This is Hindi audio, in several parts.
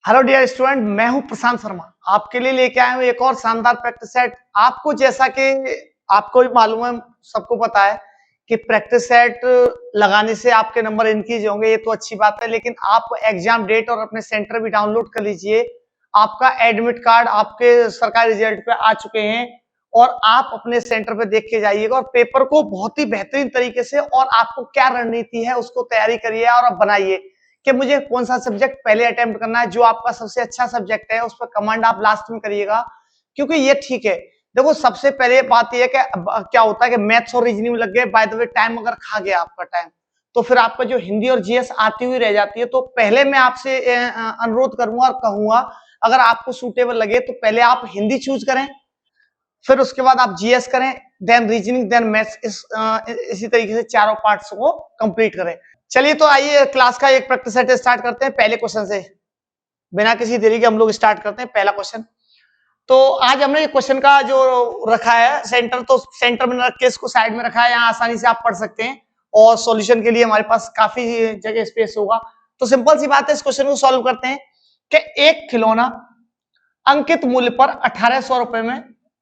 हेलो डियर स्टूडेंट, मैं हूं प्रशांत शर्मा। आपके लिए लेके आया हूं एक और शानदार प्रैक्टिस सेट। आपको जैसा कि आपको भी मालूम है, सबको पता है कि प्रैक्टिस सेट लगाने से आपके नंबर इंक्रीज होंगे, ये तो अच्छी बात है। लेकिन आप एग्जाम डेट और अपने सेंटर भी डाउनलोड कर लीजिए। आपका एडमिट कार्ड आपके सरकारी रिजल्ट पे आ चुके हैं और आप अपने सेंटर पे देख के जाइएगा और पेपर को बहुत ही बेहतरीन तरीके से, और आपको क्या रणनीति है उसको तैयारी करिए और आप बनाइए कि मुझे कौन सा सब्जेक्ट पहले अटेम्प्ट करना है। जो आपका सबसे अच्छा सब्जेक्ट है उस पर कमांड आप लास्ट में करिएगा, क्योंकि ये ठीक है। देखो, सबसे पहले बात यह है कि क्या होता है कि मैथ्स और रीजनिंग लग गए, बाय द वे टाइम अगर खा गया आपका टाइम, तो फिर आपका जो हिंदी और जीएस आती हुई रह जाती है। तो पहले मैं आपसे अनुरोध करूंगा और कहूंगा, अगर आपको सूटेबल लगे तो पहले आप हिंदी चूज करें, फिर उसके बाद आप जीएस करें, देन रीजनिंग, देन मैथ्स। इसी तरीके से चारों पार्ट्स को कंप्लीट करें। चलिए, तो आइए क्लास का एक प्रैक्टिस सेट स्टार्ट करते हैं पहले क्वेश्चन से। बिना किसी देरी के हम लोग स्टार्ट करते हैं पहला क्वेश्चन। तो आज हमने ये क्वेश्चन का जो रखा है सेंटर, तो सेंटर में रख के इसको साइड में रखा है, यहाँ आसानी से आप पढ़ सकते हैं और सॉल्यूशन के लिए हमारे पास काफी जगह स्पेस होगा। तो सिंपल सी बात है, इस क्वेश्चन को सॉल्व करते हैं कि एक खिलौना अंकित मूल्य पर 1800 रुपए में,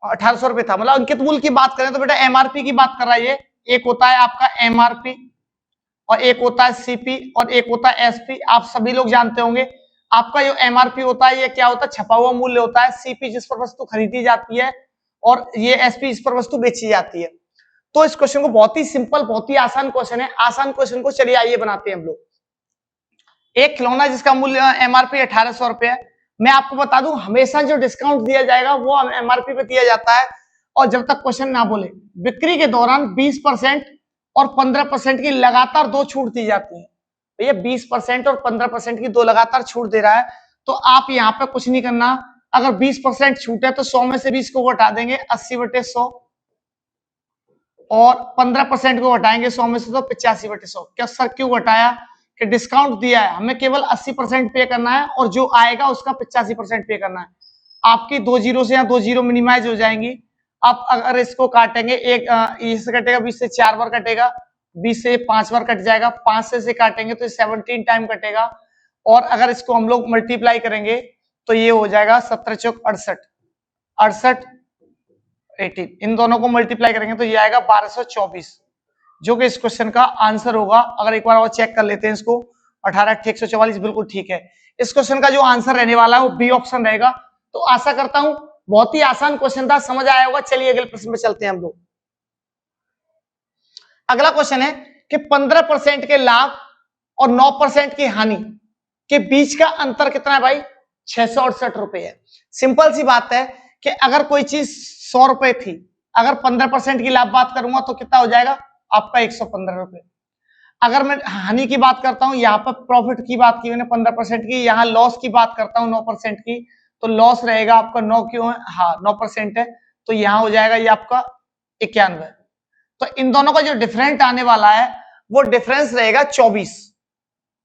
1800 रुपए था, मतलब अंकित मूल्य की बात करें तो बेटा एमआरपी की बात कर रहा है। ये एक होता है आपका एमआरपी और एक होता है सीपी और एक होता है एसपी। आप सभी लोग जानते होंगे। आपका जो एमआरपी होता है ये क्या होता है? छपा हुआ मूल्य होता है। सीपी जिस पर वस्तु खरीदी जाती है और ये एसपी इस पर वस्तु बेची जाती है। तो इस क्वेश्चन को बहुत ही सिंपल, बहुत ही आसान क्वेश्चन है। आसान क्वेश्चन को चलिए आइए बनाते हैं हम लोग। एक खिलौना जिसका मूल्य एमआरपी 1800 रुपए है। मैं आपको बता दूं, हमेशा जो डिस्काउंट दिया जाएगा वो एमआरपी पे दिया जाता है, और जब तक क्वेश्चन ना बोले बिक्री के दौरान 20% और 15% की लगातार दो छूट दी जाती है। तो ये 20% और 15% की दो लगातार छूट दे रहा है। तो आप यहाँ पे कुछ नहीं करना। अगर 20% छूट है तो 100 में से 20 को घटा देंगे, 80/100, और 15% को घटाएंगे 100 में से तो 85/100। क्या सर क्यों घटाया? कि डिस्काउंट दिया है, हमें केवल 80% पे करना है और जो आएगा उसका 85% पे करना है। आपकी दो जीरो से यहाँ दो जीरो मिनिमाइज हो जाएंगी। आप अगर इसको काटेंगे, एक इससे कटेगा, 20 से 4 बार कटेगा, 20 से 5 बार कट जाएगा, 5 से काटेंगे तो 17 टाइम कटेगा। और अगर इसको हम लोग मल्टीप्लाई करेंगे तो ये हो जाएगा 17 चौक 68, 68 18, इन दोनों को मल्टीप्लाई करेंगे तो ये आएगा 1224, जो कि इस क्वेश्चन का आंसर होगा। अगर एक बार और चेक कर लेते हैं इसको, 18/144 बिल्कुल ठीक है। इस क्वेश्चन का जो आंसर रहने वाला है वो बी ऑप्शन रहेगा। तो आशा करता हूं बहुत ही आसान क्वेश्चन था, समझ आया होगा। चलिए अगले प्रश्न पे चलते हैं हम लोग। अगला क्वेश्चन है कि 15% के लाभ और 9% की हानि के बीच का अंतर कितना है भाई? 668 रुपए है। सिंपल सी बात है कि अगर कोई चीज 100 रुपए थी, अगर 15% की लाभ बात करूंगा तो कितना हो जाएगा आपका? 115 रुपए। अगर मैं हानि की बात करता हूं, यहाँ पर प्रॉफिट की बात की मैंने 15% की, यहाँ लॉस की बात करता हूं 9% की, तो लॉस रहेगा आपका 9 क्यों है? हाँ 9% है, तो यहाँ हो जाएगा ये आपका 91। तो इन दोनों का जो डिफरेंट आने वाला है वो डिफरेंस रहेगा 24।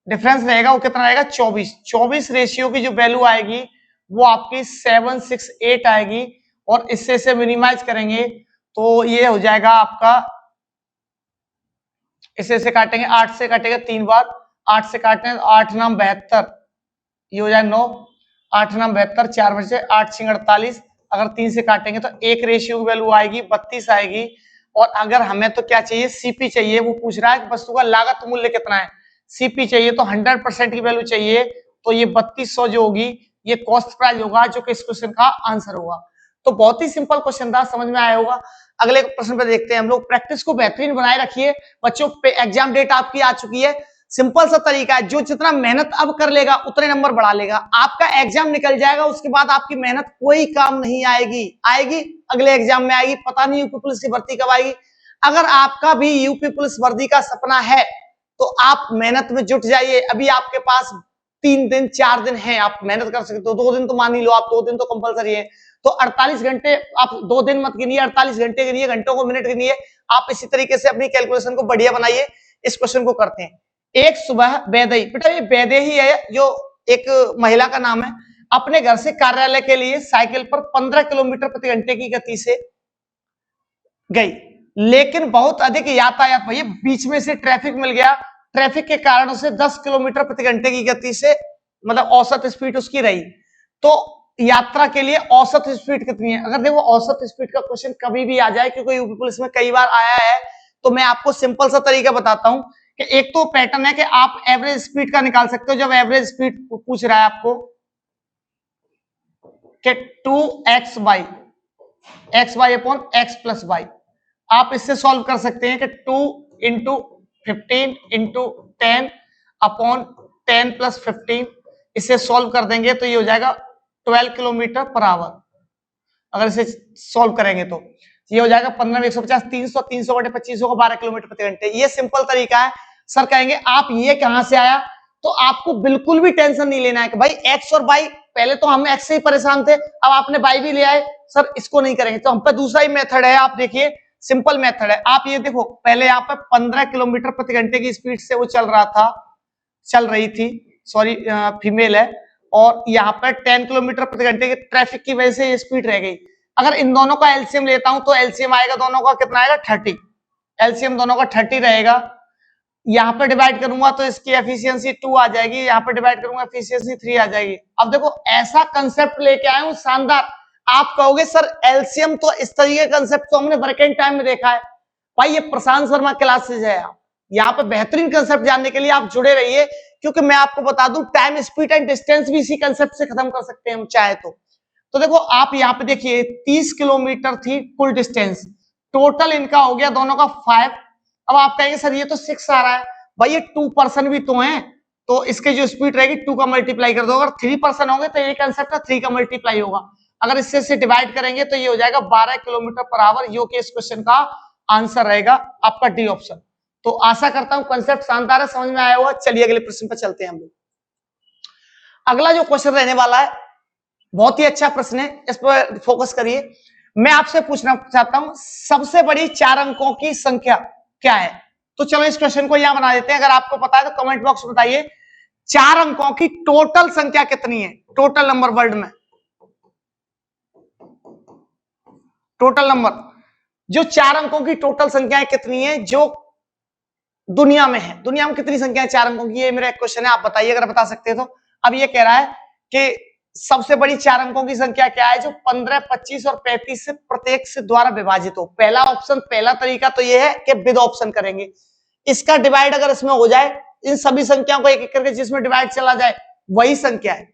डिफरेंस रहेगा वो कितना रहेगा? 24। 24 रेशियो की जो वैल्यू आएगी वो आपकी 768 आएगी, और इससे से मिनिमाइज करेंगे तो ये हो जाएगा आपका, इसे से काटेंगे, 8 से काटेगा 3 बार, 8 से काटने 8 नाम 72, ये हो जाए 9, 8 नाम 72, 4 बचे 8 सिंग 48। अगर 3 से काटेंगे तो एक रेशियो की वैल्यू आएगी 32 आएगी। और अगर हमें तो क्या चाहिए? सीपी चाहिए। वो पूछ रहा है कि वस्तु का लागत मूल्य कितना है। सीपी चाहिए तो 100% की वैल्यू चाहिए, तो ये 3200 जो होगी ये कॉस्ट प्राइस होगा, जो कि इस क्वेश्चन का आंसर होगा। तो बहुत ही सिंपल क्वेश्चन था, समझ में आया होगा। अगले प्रश्न पे देखते हैं हम लोग। प्रैक्टिस को बेहतरीन बनाए रखिए बच्चों, एग्जाम डेट आपकी आ चुकी है। सिंपल सा तरीका है, जो जितना मेहनत अब कर लेगा उतने नंबर बढ़ा लेगा। आपका एग्जाम निकल जाएगा, उसके बाद आपकी मेहनत कोई काम नहीं आएगी। आएगी अगले एग्जाम में आएगी, पता नहीं यूपी पुलिस की भर्ती कब आएगी। अगर आपका भी यूपी पुलिस वर्दी का सपना है तो आप मेहनत में जुट जाइए। अभी आपके पास 3 दिन 4 दिन है, आप मेहनत कर सकते हो। 2 दिन तो मान ही लो, आप 2 दिन तो कंपलसरी है। तो 48 घंटे आप 2 दिन मत गिनिए, 48 घंटे गिनिए, घंटों को मिनट गिनिए। आप इसी तरीके से अपनी कैलकुलेशन को बढ़िया बनाइए। इस क्वेश्चन को करते हैं। एक सुबह वैदेही, बेटा ये वैदेही है जो एक महिला का नाम है, अपने घर से कार्यालय के लिए साइकिल पर 15 किलोमीटर प्रति घंटे की गति से गई, लेकिन बहुत अधिक यातायात, भैया बीच में से ट्रैफिक मिल गया, ट्रैफिक के कारण उसे 10 किलोमीटर प्रति घंटे की गति से मतलब औसत स्पीड उसकी रही, तो यात्रा के लिए औसत स्पीड कितनी है। अगर देखो औसत स्पीड का क्वेश्चन कभी भी आ जाए, क्योंकि यूपी पुलिस में कई बार आया है, तो मैं आपको सिंपल सा तरीका बताता हूं कि एक तो पैटर्न है कि आप एवरेज स्पीड का निकाल सकते हो। जब एवरेज स्पीड पूछ रहा है आपको कि 2x/x upon x plus y, आप इससे सॉल्व कर सकते हैं कि 2 इंटू 15 इंटू 10 अपॉन 10 प्लस 15, इसे सॉल्व कर देंगे तो ये हो जाएगा 12 किलोमीटर पर आवर। अगर इसे सॉल्व करेंगे तो ये हो जाएगा 15 150 300 300 बटे 25 होगा 12 किलोमीटर प्रति घंटे। ये सिंपल तरीका है। सर कहेंगे आप ये कहां से आया, तो आपको बिल्कुल भी टेंशन नहीं लेना है कि भाई एक्स और वाई, पहले तो हम एक्स से ही परेशान थे, अब आपने वाई भी ले आए, सर इसको नहीं करेंगे। तो हम पे दूसरा ही मेथड है, आप देखिए सिंपल मेथड है। आप ये देखो पहले यहाँ पे 15 किलोमीटर प्रति घंटे की स्पीड से वो चल रही थी, सॉरी फीमेल है, और यहाँ पर 10 किलोमीटर प्रति घंटे की ट्रैफिक की वजह से ये स्पीड रह गई। अगर इन दोनों का एलसीएम लेता हूं तो एलसीएम आएगा दोनों का कितना आएगा 30, एलसीएम दोनों का 30 रहेगा। यहाँ पे डिवाइड करूंगा तो इसकी एफिशिएंसी 2 आ जाएगी, यहाँ पे डिवाइड करूंगा एफिशिएंसी 3 आ जाएगी। अब देखो ऐसा कंसेप्ट लेके आया हूं शानदार। आप कहोगे सर एलसीएम तो इस तरीके का कंसेप्ट तो हमने वर्किंग टाइम में देखा है। भाई ये प्रशांत शर्मा क्लासेज है, यहाँ पे बेहतरीन कंसेप्ट जानने के लिए आप जुड़े रहिए, क्योंकि मैं आपको बता दूं टाइम स्पीड एंड डिस्टेंस भी इसी कंसेप्ट से खत्म कर सकते हैं हम चाहे तो देखो आप यहाँ पे देखिए 30 किलोमीटर थी कुल डिस्टेंस, टोटल इनका हो गया दोनों का 5। अब आप कहेंगे सर ये तो 6 आ रहा है, भाई ये 2% भी तो है, तो इसके जो स्पीड रहेगी 2 का मल्टीप्लाई कर दो। अगर 3% होंगे तो ये कंसेप्ट का 3 का मल्टीप्लाई होगा। अगर इससे डिवाइड करेंगे तो ये हो जाएगा 12 किलोमीटर पर आवर, जो कि इस क्वेश्चन का आंसर रहेगा आपका डी ऑप्शन। तो आशा करता हूं कंसेप्ट शानदार है, समझ में आया हुआ। चलिए अगले प्रश्न पर चलते हैं हम लोग। अगला जो क्वेश्चन रहने वाला है बहुत ही अच्छा प्रश्न है, इस पर फोकस करिए। मैं आपसे पूछना चाहता हूं सबसे बड़ी 4 अंकों की संख्या क्या है। तो चलो इस क्वेश्चन को यहां बना देते हैं। अगर आपको पता है तो कमेंट बॉक्स में बताइए 4 अंकों की टोटल संख्या कितनी है, टोटल नंबर वर्ल्ड में, टोटल नंबर जो 4 अंकों की टोटल संख्याएं कितनी है जो दुनिया में है। दुनिया में कितनी संख्या है 4 अंकों की, ये मेरा एक क्वेश्चन है, आप बताइए अगर बता सकते हो तो। अब ये कह रहा है कि सबसे बड़ी 4 अंकों की संख्या क्या है जो 15, 25 और 35 से प्रत्येक से द्वारा विभाजित हो। पहला ऑप्शन, पहला तरीका तो ये है कि विद ऑप्शन करेंगे। इसका डिवाइड अगर इसमें हो जाए, इन सभी संख्याओं को एक एक करके जिसमें डिवाइड चला जाए वही संख्या है,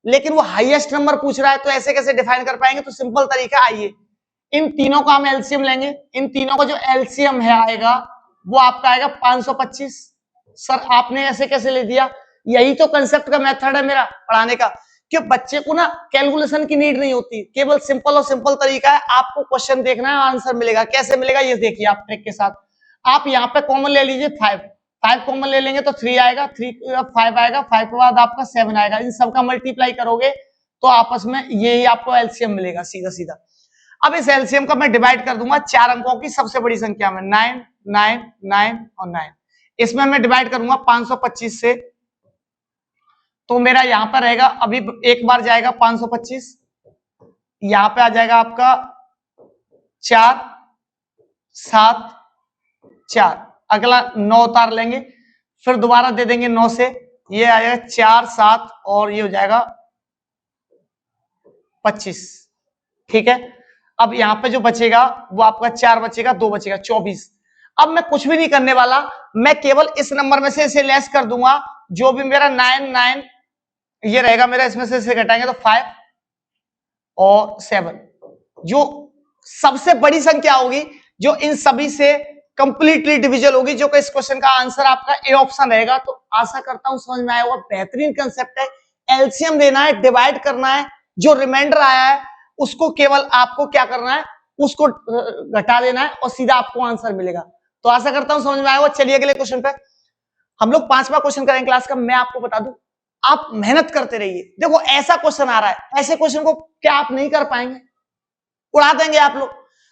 लेकिन वो हाईएस्ट नंबर पूछ रहा है, तो ऐसे कैसे डिफाइन कर पाएंगे। तो सिंपल तरीका, आइए इन तीनों का हम एलसीएम लेंगे। इन तीनों का जो एलसीएम है आएगा वो आपका आएगा 525। सर आपने ऐसे कैसे ले दिया, यही तो कंसेप्ट का मेथड है मेरा पढ़ाने का, कि बच्चे को ना कैलकुलेशन की नीड नहीं होती, केवल सिंपल और सिंपल तरीका है। आपको क्वेश्चन देखना है, आंसर मिलेगा। कैसे मिलेगा ये देखिए आप ट्रिक के साथ। आप यहाँ पे कॉमन ले लीजिए 5 कॉमन ले लेंगे तो 3 आएगा, 5 आएगा, 5 के बाद आपका 7 आएगा। इन सबका मल्टीप्लाई करोगे तो आपस में यही आपको एलसीएम मिलेगा सीधा सीधा। अब इस एलसीएम का मैं डिवाइड कर दूंगा 4 अंकों की सबसे बड़ी संख्या में, 9 9 9 और 9। इसमें मैं डिवाइड करूंगा 525 से, तो मेरा यहां पर रहेगा, अभी एक बार जाएगा 525, यहां पे आ जाएगा आपका 4 7 4, अगला 9 उतार लेंगे, फिर दोबारा दे देंगे 9 से, ये आएगा 4 7 और ये हो जाएगा 25। ठीक है, अब यहां पे जो बचेगा वो आपका 4 बचेगा, 2 बचेगा, 24। अब मैं कुछ भी नहीं करने वाला, मैं केवल इस नंबर में से इसे लेस कर दूंगा, जो भी मेरा 9 9 ये रहेगा मेरा, इसमें से इसे घटाएंगे तो 5 और 7। जो सबसे बड़ी संख्या होगी जो इन सभी से कंप्लीटली डिविजल होगी, जो कि इस क्वेश्चन का आंसर आपका ए ऑप्शन रहेगा। तो आशा करता हूं समझ में आया होगा, बेहतरीन कंसेप्ट है। एलसीएम देना है, डिवाइड करना है, जो रिमाइंडर आया है उसको केवल आपको क्या करना है, उसको घटा देना है और सीधा आपको आंसर मिलेगा। तो आशा करता हूं समझ में आया होगा। चलिए अगले क्वेश्चन पे हम लोग 5वां क्वेश्चन करेंगे क्लास का। मैं आपको बता दूं, आप मेहनत करते रहिए। देखो ऐसा क्वेश्चन आ रहा है, ऐसे क्वेश्चन को क्या आप नहीं कर पाएंगे, उड़ा देंगे आप लोग।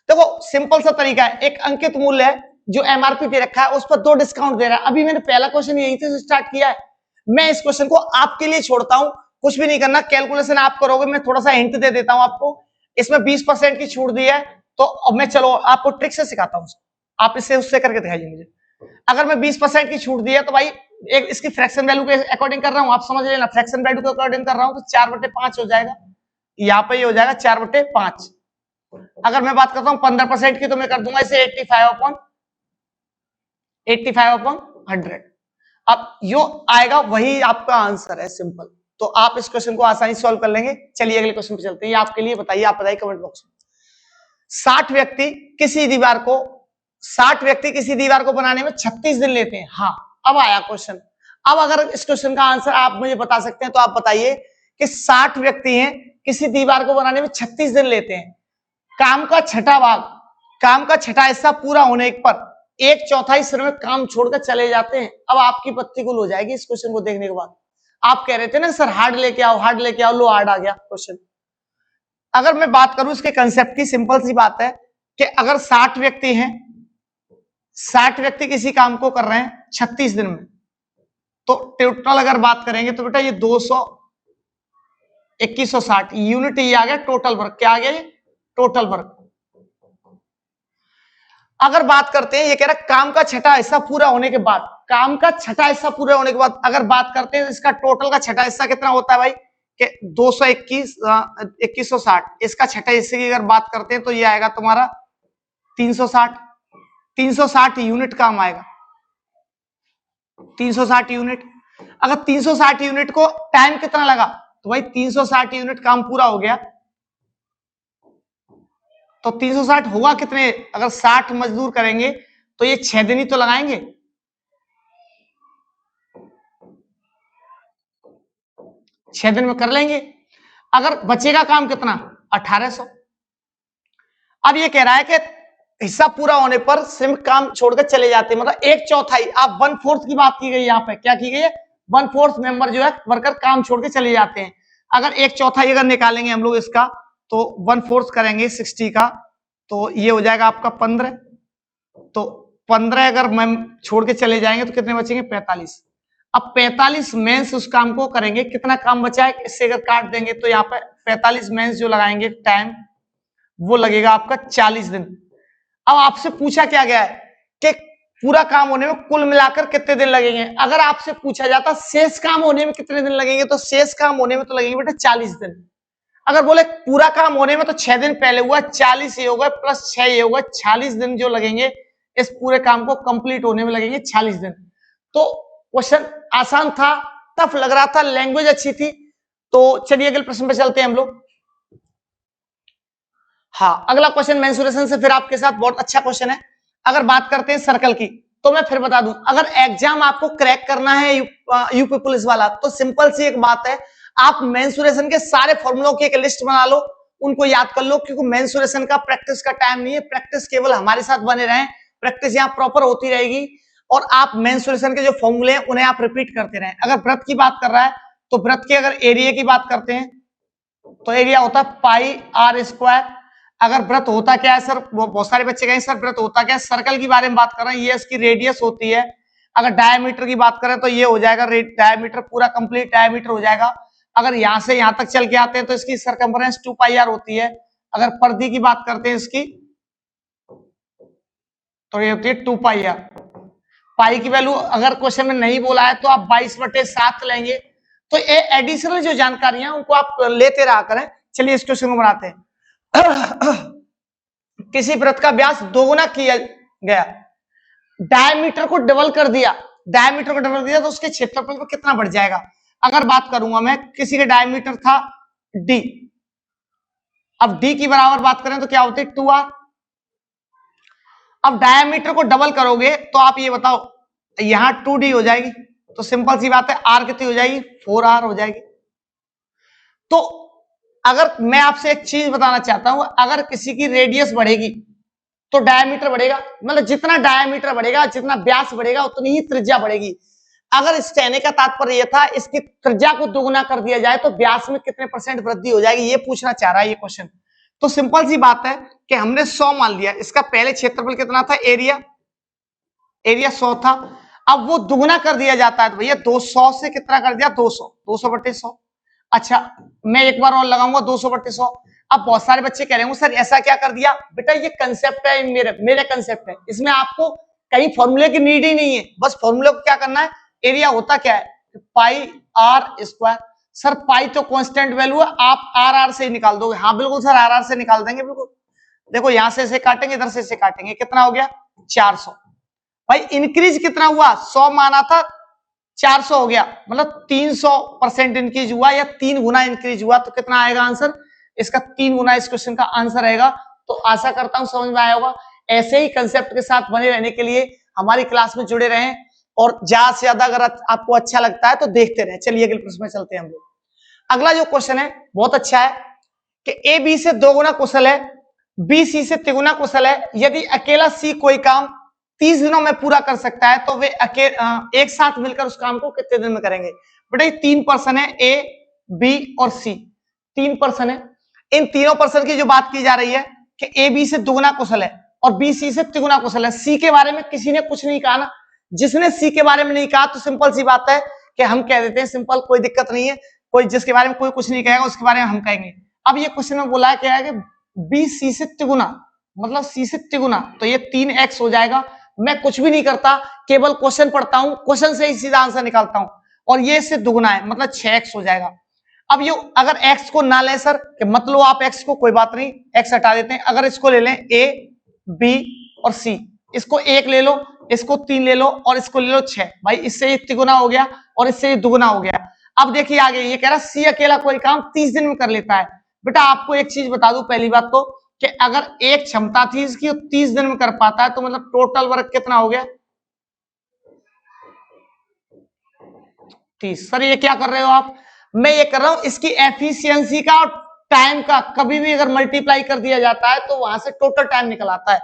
देखो सिंपल सा तरीका है, एक अंकित मूल्य है जो एमआरपी दे रखा है, उस पर 2 डिस्काउंट दे रहा है। अभी मैंने पहला क्वेश्चन यहीं से स्टार्ट किया है, मैं इस क्वेश्चन को आपके लिए छोड़ता हूं, कुछ भी नहीं करना, कैलकुलेशन आप करोगे। मैं थोड़ा सा हिंट दे देता हूं आपको, इसमें 20% की छूट दी है, तो अब मैं चलो आपको ट्रिक से सिखाता हूं, आप इससे उससे करके दिखाइए मुझे। अगर मैं 20% की छूट दी है तो भाई एक इसकी फ्रैक्शन वैल्यू के अकॉर्डिंग कर रहा हूं, आप समझ लेना, फ्रैक्शन वैल्यू के अकॉर्डिंग कर रहा हूं तो 4/5 हो जाएगा, यहाँ पे ये हो जाएगा 4/5। अगर मैं बात करता हूं 15% की तो मैं कर दूंगा इसे 85/100। अब यो आएगा वही आपका आंसर है, सिंपल। तो आप इस क्वेश्चन को आसानी सॉल्व कर लेंगे। चलिए अगले क्वेश्चन पे चलते हैं, ये आपके लिए बताइए, आप बताइए कमेंट बॉक्स में। 60 व्यक्ति किसी दीवार को बनाने में 36 दिन लेते हैं। हाँ, अब आया क्वेश्चन। अब अगर इस क्वेश्चन का आंसर आप मुझे बता सकते हैं तो आप बताइए कि 60 व्यक्ति हैं, किसी दीवार को बनाने में 36 दिन लेते हैं। काम का छठा हिस्सा पूरा होने पर 1/4 समय काम छोड़कर चले जाते हैं। अब आपकी पत्ती गुल हो जाएगी इस क्वेश्चन को देखने के बाद। आप कह रहे थे ना सर हार्ड लेके आओ, लो हार्ड आ गया क्वेश्चन। अगर मैं बात करूं इसके कंसेप्ट की, सिंपल सी बात है कि अगर 60 व्यक्ति हैं, 60 व्यक्ति किसी काम को कर रहे हैं 36 दिन में, तो टोटल अगर बात करेंगे तो बेटा ये 2160 यूनिट ये आ गया टोटल वर्क। क्या आ गया ये? Total work. अगर बात करते हैं, ये कह रहा है काम का छठा हिस्सा पूरा होने के बाद, अगर बात करते हैं इसका टोटल का छठा हिस्सा कितना होता है भाई कि 2160। इसका छठे हिस्से की अगर बात करते हैं तो ये आएगा तुम्हारा 360 यूनिट काम आएगा, 360 यूनिट। अगर 360 यूनिट को टाइम कितना लगा तो भाई 360 यूनिट काम पूरा हो गया, तो 360 होगा कितने? अगर 60 मजदूर करेंगे तो ये 6 दिन ही तो लगाएंगे, 6 दिन में कर लेंगे। अगर बचेगा काम कितना? 1800। अब ये कह रहा है कि हिस्सा पूरा होने पर सिर्फ काम छोड़कर चले जाते हैं, मतलब 1/4, आप 1/4 की बात की गई यहाँ पे। क्या की गई है? 1/4 मेंबर जो है वर्कर काम छोड़ के चले जाते हैं। अगर 1/4 अगर निकालेंगे हम लोग इसका तो 1/4 करेंगे 60 का, तो ये हो जाएगा आपका 15। तो 15 अगर मैम छोड़ के चले जाएंगे तो कितने बचेंगे? 45। अब 45 मेंस उस काम को करेंगे, कितना काम बचा है इससे अगर काट देंगे तो यहाँ पे 45 मेंस जो लगाएंगे टाइम, वो लगेगा आपका 40 दिन। अब आपसे पूछा क्या गया है कि पूरा काम होने में कुल मिलाकर कितने दिन लगेंगे। अगर आपसे पूछा जाता शेष काम होने में कितने दिन लगेंगे, तो शेष काम होने में तो लगेंगे बेटा 40 दिन। अगर बोले पूरा काम होने में तो 6 दिन पहले हुआ, 40 ये होगा प्लस 6 ये होगा, 40 दिन जो लगेंगे इस पूरे काम को कंप्लीट होने में लगेंगे 40 दिन। तो क्वेश्चन आसान था, टफ लग रहा था, लैंग्वेज अच्छी थी। तो चलिए अगले प्रश्न पे चलते हैं हम लोग। हाँ, अगला क्वेश्चन मेंसुरेशन से फिर आपके साथ बहुत अच्छा क्वेश्चन है। अगर बात करते हैं सर्कल की, तो मैं फिर बता दूं, अगर एग्जाम आपको क्रैक करना है यूपी पुलिस वाला, तो सिंपल सी एक बात है, आप मेंसुरेशन के सारे फॉर्मूलों की एक लिस्ट बना लो, उनको याद कर लो, क्योंकि मेंसुरेशन का प्रैक्टिस का टाइम नहीं है। प्रैक्टिस केवल हमारे साथ बने रहें, प्रैक्टिस यहाँ प्रॉपर होती रहेगी और आप मेंसुरेशन के जो फॉर्मूले हैं उन्हें आप रिपीट करते रहें। अगर वृत्त की बात कर रहा है तो वृत्त के अगर एरिया की बात करते हैं तो एरिया होता है पाई आर स्क्वायर। अगर वृत्त होता क्या है सर, वो बहुत सारे बच्चे कहें सर वृत्त होता क्या है, सर्कल की बारे में बात कर रहे हैं, ये इसकी रेडियस होती है। अगर डायमीटर की बात करें तो ये हो जाएगा डायमीटर, पूरा कंप्लीट डायमीटर हो जाएगा। अगर यहां से यहां तक चल के आते हैं तो इसकी सरकमफरेंस 2πr होती है। अगर परिधि की बात करते हैं इसकी तो ये होती है 2πr। पाई की वैल्यू अगर क्वेश्चन में नहीं बोला है तो आप 22/7 लेंगे। तो ये एडिशनल जो जानकारियां उनको आप लेते रहा करें। चलिए इस क्वेश्चन को बनाते हैं। किसी वृत्त का व्यास दोगुना किया गया, डायमीटर को डबल कर दिया, तो उसके क्षेत्रफल को कितना बढ़ जाएगा। अगर बात करूंगा मैं, किसी का डायमीटर था d, अब d की बराबर बात करें तो क्या होती है 2r। अब डायमीटर को डबल करोगे तो आप ये बताओ, यहां 2d हो जाएगी, तो सिंपल सी बात है r कितनी हो जाएगी? 4r हो जाएगी। तो अगर मैं आपसे एक चीज बताना चाहता हूं, अगर किसी की रेडियस बढ़ेगी तो डायमीटर बढ़ेगा, मतलब जितना डायमीटर बढ़ेगा, जितना व्यास बढ़ेगा, उतनी ही त्रिज्या बढ़ेगी। अगर इस कहने का तात्पर्य यह था इसकी त्रिज्या को दोगुना कर दिया जाए तो व्यास में कितने % वृद्धि हो जाएगी, ये पूछना चाह रहा है ये क्वेश्चन। तो सिंपल सी बात है कि हमने 100 मान लिया, इसका पहले क्षेत्रफल कितना था? एरिया 100 था। अब वो दुगुना कर दिया जाता है तो भैया 200 से कितना कर दिया? 200/100। अच्छा, मैं एक बार और लगाऊंगा 200/100। अब बहुत सारे बच्चे कह रहे होंगे सर ऐसा क्या कर दिया? बेटा ये कंसेप्ट है, मेरे कंसेप्ट है, इसमें आपको कहीं फॉर्मूले की नीड ही नहीं है। बस फॉर्मूले को क्या करना है, एरिया होता क्या है, पाई आर स्क्वायर। सर पाई तो कांस्टेंट वैल्यू है, आप आर आर से ही निकाल दोगे। हाँ बिल्कुल सर, आर आर से निकाल देंगे बिल्कुल। देखो यहां से इसे काटेंगे, इधर से इसे काटेंगे, कितना हो गया 400। भाई इंक्रीज कितना हुआ, 100 माना था 400 हो गया, मतलब 300% इंक्रीज हुआ या 3 गुना इंक्रीज हुआ। तो कितना आएगा आंसर इसका, 3 गुना इस क्वेश्चन का आंसर आएगा। तो आशा करता हूं समझ में आया होगा। ऐसे ही कंसेप्ट के साथ बने रहने के लिए हमारी क्लास में जुड़े रहें, और ज्यादा से ज्यादा अगर आपको अच्छा लगता है तो देखते रहें। चलिए अगले प्रश्न में चलते हैं हम लोग। अगला जो क्वेश्चन है बहुत अच्छा है कि ए बी से 2 गुना कुशल है, बी सी से 3 गुना कुशल है। यदि अकेला सी कोई काम 30 दिनों में पूरा कर सकता है तो वे एक साथ मिलकर उस काम को कितने दिन में करेंगे। बेटा ये 3 पर्सन है, ए बी और सी, 3 पर्सन है। इन तीनों पर्सन की जो बात की जा रही है कि ए बी से 2 गुना कुशल है और बी सी से 3 गुना कुशल है। सी के बारे में किसी ने कुछ नहीं कहा ना, जिसने सी के बारे में नहीं कहा तो सिंपल सी बात है कि हम कह देते हैं, सिंपल, कोई दिक्कत नहीं है। कोई जिसके बारे में कोई कुछ नहीं कहेगा उसके बारे में हम कहेंगे। अब ये क्वेश्चन में बोला है क्या है कि बी सी से 3 गुना, मतलब सी से 3 गुना, तो ये 3x हो जाएगा। मैं कुछ भी नहीं करता, केवल क्वेश्चन पढ़ता हूं, क्वेश्चन से ही सीधा आंसर निकालता हूं, और ये इससे दुगुना है, मतलब 6x हो जाएगा। अब ये अगर x को ना ले सर, कि मत लो आप x को, कोई बात नहीं, x हटा देते हैं। अगर इसको ले लें a b और c, इसको 1 ले लो, इसको 3 ले लो और इसको ले लो 6, भाई इससे ये तिगुना हो गया और इससे ये दुगुना हो गया। अब देखिए आगे ये कह रहा सी अकेला कोई काम 30 दिन में कर लेता है। बेटा आपको एक चीज बता दूं, पहली बात तो कि अगर एक क्षमता थी इसकी 30 दिन में कर पाता है तो मतलब टोटल वर्क कितना हो गया 30। सर ये क्या कर रहे हो आप, मैं ये कर रहा हूं इसकी एफिशिएंसी का और टाइम का कभी भी अगर मल्टीप्लाई कर दिया जाता है तो वहां से टोटल टाइम निकल आता है,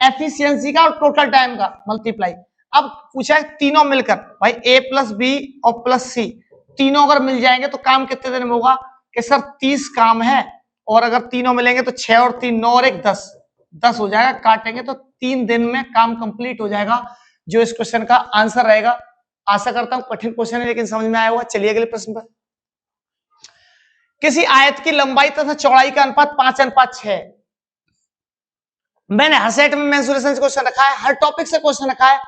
एफिशिएंसी का और टोटल टाइम का मल्टीप्लाई। अब पूछा है तीनों मिलकर, भाई ए प्लस बी और प्लस सी, तीनों अगर मिल जाएंगे तो काम कितने दिन में होगा, कि सर 30 काम है, और अगर तीनों मिलेंगे तो 6 और 3 9 और 1 10 हो जाएगा, काटेंगे तो 3 दिन में काम कंप्लीट हो जाएगा, जो इस क्वेश्चन का आंसर रहेगा। आशा करता हूं कठिन क्वेश्चन है लेकिन समझ में आया होगा। चलिए अगले प्रश्न पर। किसी आयत की लंबाई तथा चौड़ाई का अनुपात 5:6। मैंने हर सेट में मेंसुरेशन से क्वेश्चन रखा है, हर टॉपिक से क्वेश्चन रखा है।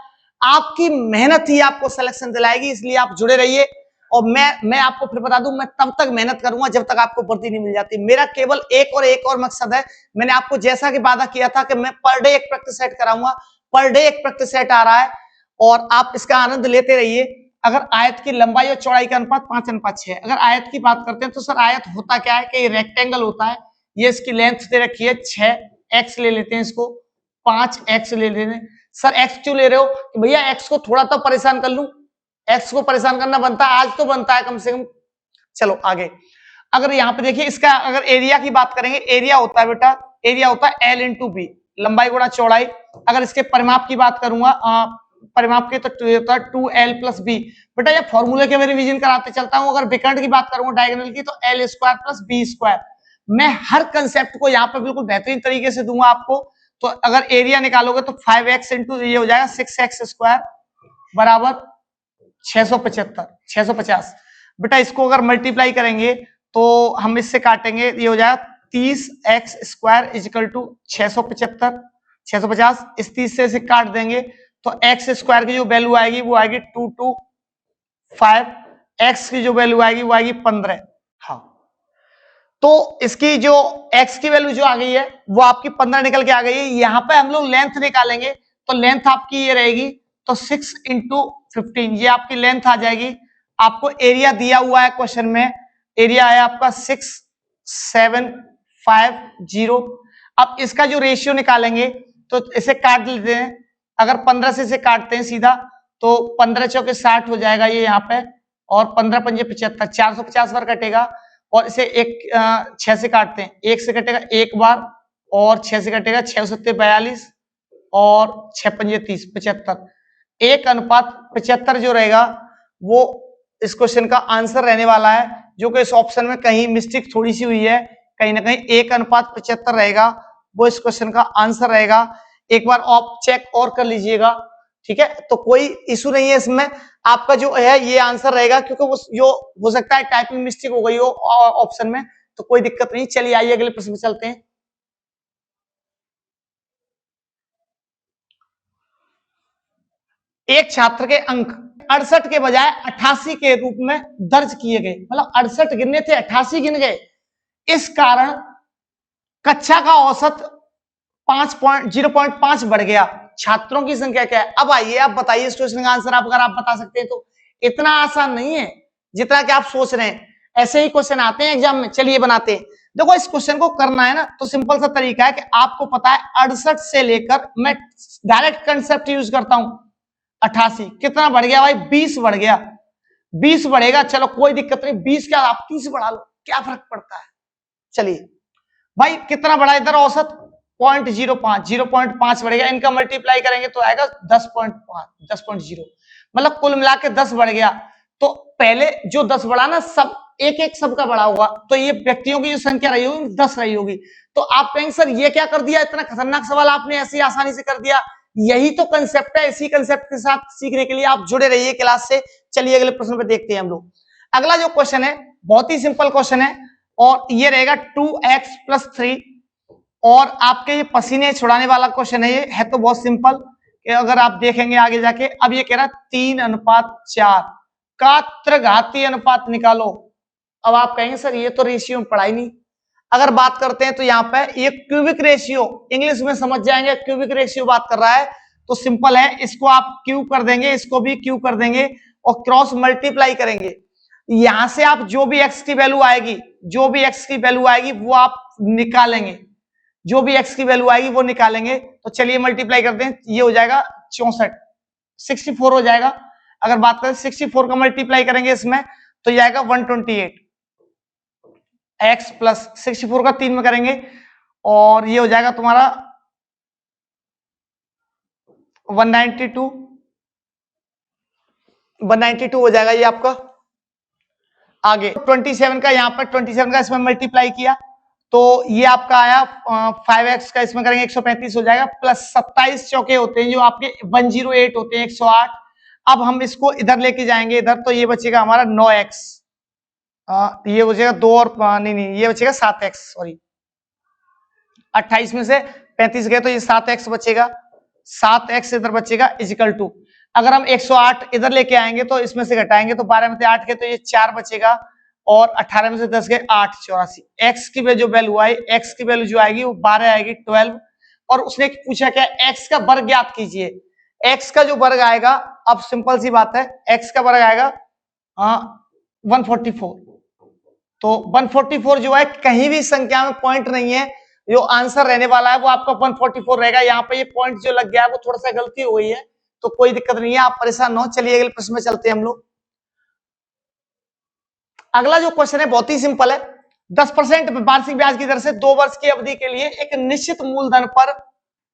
आपकी मेहनत ही आपको सिलेक्शन दिलाएगी, इसलिए आप जुड़े रहिए। और मैं आपको फिर बता दूं, मैं तब तक मेहनत करूंगा जब तक आपको वर्दी नहीं मिल जाती। मेरा केवल एक और मकसद है, मैंने आपको जैसा कि वादा किया था कि मैं पर डे एक प्रैक्टिस सेट कराऊंगा, पर डे एक प्रैक्टिस सेट आ रहा है और आप इसका आनंद लेते रहिए। अगर आयत की लंबाई और चौड़ाई का अनुपात 5:6, अगर आयत की बात करते हैं तो सर आयत होता क्या है कि रेक्टेंगल होता है, ये इसकी लेंथ दे रखी है 6x ले लेते हैं, इसको 5x ले लेते हैं। सर x क्यों ले रहे हो कि भैया x को थोड़ा तो परेशान कर लूं, x को परेशान करना बनता है, आज तो बनता है कम से कम। चलो आगे, अगर यहाँ पे देखिए इसका अगर एरिया की बात करेंगे, एरिया होता है बेटा, एरिया होता है L इंटू बी, लंबाई गुणा चौड़ाई। अगर इसके परिमाप की बात करूंगा, परिमाप के तो 2L प्लस बी। बेटा ये फॉर्मूले के मैं रिवीजन कराते चलता हूं। अगर विकर्ण की बात करूंगा डायगोनल की, तो L square plus b square. मैं हर कंसेप्ट को यहाँ पे बिल्कुल बेहतरीन तरीके से दूंगा आपको। तो अगर एरिया निकालोगे तो 5x इंटू ये हो जाएगा 6x स्क्वायर बराबर 650। बेटा इसको अगर मल्टीप्लाई करेंगे तो हम इससे काटेंगे, ये हो जाएगा 30x स्क्वायर इजिकल टू 650। इस 30 से इसे काट देंगे तो x स्क्वायर की जो वैल्यू आएगी वो आएगी 225, x की जो वैल्यू आएगी वो आएगी 15। हाँ, तो इसकी जो x की वैल्यू जो आ गई है वो आपकी 15 निकल के आ गई है। यहाँ पे हम लोग लेंथ निकालेंगे तो लेंथ आपकी ये रहेगी, तो 6 इंटू 15 ये आपकी लेंथ आ जाएगी। आपको एरिया दिया हुआ है क्वेश्चन में, एरिया है आपका 6750। अब इसका जो रेशियो निकालेंगे तो इसे काट लेते हैं, अगर 15 से इसे काटते हैं सीधा तो 15 चौके 60 हो जाएगा ये यहाँ पे, और 15 पंजे 75, 450 बार कटेगा। और इसे 6 से काटते हैं, 1 से कटेगा एक बार, और 6 से कटेगा 6 7 42 और 6 पंजे 30, 75। 1:75 जो रहेगा वो इस क्वेश्चन का आंसर रहने वाला है, जो कि इस ऑप्शन में कहीं मिस्टेक थोड़ी सी हुई है, कहीं ना कहीं 1:75 रहेगा, वो इस क्वेश्चन का आंसर रहेगा। एक बार आप चेक और कर लीजिएगा, ठीक है, तो कोई इशू नहीं है इसमें, आपका जो है ये आंसर रहेगा, क्योंकि वो जो हो सकता है टाइपिंग मिस्टेक हो गई हो ऑप्शन में, तो कोई दिक्कत नहीं। चलिए आइए अगले प्रश्न में चलते हैं। एक छात्र के अंक 68 के बजाय 88 के रूप में दर्ज किए गए, मतलब 68 गिनने थे 88 गिन गए। इस कारण कक्षा का औसत 0.5 बढ़ गया। छात्रों की संख्या क्या है? अब आइए आप बताइए इस क्वेश्चन का आंसर, अगर आप बता सकते हैं तो। इतना आसान नहीं है जितना कि आप सोच रहे हैं, ऐसे ही क्वेश्चन आते हैं एग्जाम में। चलिए बनाते हैं। देखो इस क्वेश्चन को करना है ना, तो सिंपल सा तरीका है कि आपको पता है 68 से लेकर, मैं डायरेक्ट कंसेप्ट यूज करता हूं, 88 कितना बढ़ गया भाई? 20 बढ़ गया। 20 बढ़ेगा, चलो कोई दिक्कत नहीं, 20 क्या आप 30 बढ़ा लो, क्या फर्क पड़ता है। चलिए भाई कितना बढ़ा इधर औसत? 0.5 बढ़ेगा, इनका मल्टीप्लाई करेंगे तो आएगा 10.5, 10.0, मतलब कुल मिला के 10 बढ़ गया। तो पहले जो 10 बढ़ा ना, सब एक एक सबका बढ़ा होगा, तो ये व्यक्तियों की जो संख्या रही होगी 10 रही होगी। तो आप कहेंगे सर ये क्या कर दिया, इतना खतरनाक सवाल आपने ऐसी आसानी से कर दिया। यही तो कंसेप्ट है, इसी कंसेप्ट के साथ सीखने के लिए आप जुड़े रहिए क्लास से। चलिए अगले प्रश्न पे देखते हैं हम लोग। अगला जो क्वेश्चन है बहुत ही सिंपल क्वेश्चन है, और ये रहेगा 2x + 3, और आपके ये पसीने छुड़ाने वाला क्वेश्चन है। ये है तो बहुत सिंपल कि अगर आप देखेंगे आगे जाके, अब ये कह रहा 3:4 का त्रिघातीय अनुपात निकालो। अब आप कहेंगे सर ये तो रेशियो में पढ़ाई नहीं। अगर बात करते हैं तो यहाँ पे ये क्यूबिक रेशियो, इंग्लिश में समझ जाएंगे, क्यूबिक रेशियो बात कर रहा है, तो सिंपल है, इसको आप क्यू कर देंगे, इसको भी क्यू कर देंगे और क्रॉस मल्टीप्लाई करेंगे। यहां से आप जो भी एक्स की वैल्यू आएगी, जो भी एक्स की वैल्यू आएगी वो आप निकालेंगे, जो भी एक्स की वैल्यू आएगी वो निकालेंगे। तो चलिए मल्टीप्लाई करते हैं, ये हो जाएगा 64, 64 हो जाएगा। अगर बात करें 64 का मल्टीप्लाई करेंगे इसमें तो ये आएगा 128, एक्स प्लस 64 का 3 में करेंगे और ये हो जाएगा तुम्हारा 192, 192 हो जाएगा ये आपका। आगे 27 का, यहाँ पर 27 का इसमें मल्टीप्लाई किया तो ये आपका आया 5x का, इसमें करेंगे 135 हो जाएगा, प्लस 27 चौके होते हैं जो आपके 108 होते हैं, 108। अब हम इसको इधर लेके जाएंगे, इधर तो ये बचेगा हमारा 9x, ये बचेगा 2 और नहीं ये बचेगा 7x, सॉरी 28 में से 35 गए तो ये 7x बचेगा, 7x इधर बचेगा इजिकल टू, अगर हम 108 इधर लेके आएंगे तो इसमें से घटाएंगे तो 12 में से 8 गए तो ये 4 बचेगा और 18 में से 10 गए 8, 84। x की जो वैल्यू आई, x की वैल्यू जो आएगी वो 12 आएगी, 12। और उसने पूछा क्या, x का वर्ग ज्ञात कीजिए। x का जो वर्ग आएगा, अब सिंपल सी बात है, x का वर्ग आएगा 144। तो 144 जो है, कहीं भी संख्या में पॉइंट नहीं है, जो आंसर रहने वाला है वो आपका 144 रहेगा। यहाँ पे ये पॉइंट जो लग गया है वो थोड़ा सा गलती हो गई है, तो कोई दिक्कत नहीं है, आप परेशान न हो। चलिए अगले प्रश्न में चलते हैं हम लोग। अगला जो क्वेश्चन है बहुत ही सिंपल है। 10% वार्षिक ब्याज की दर से 2 वर्ष की अवधि के लिए एक निश्चित मूलधन पर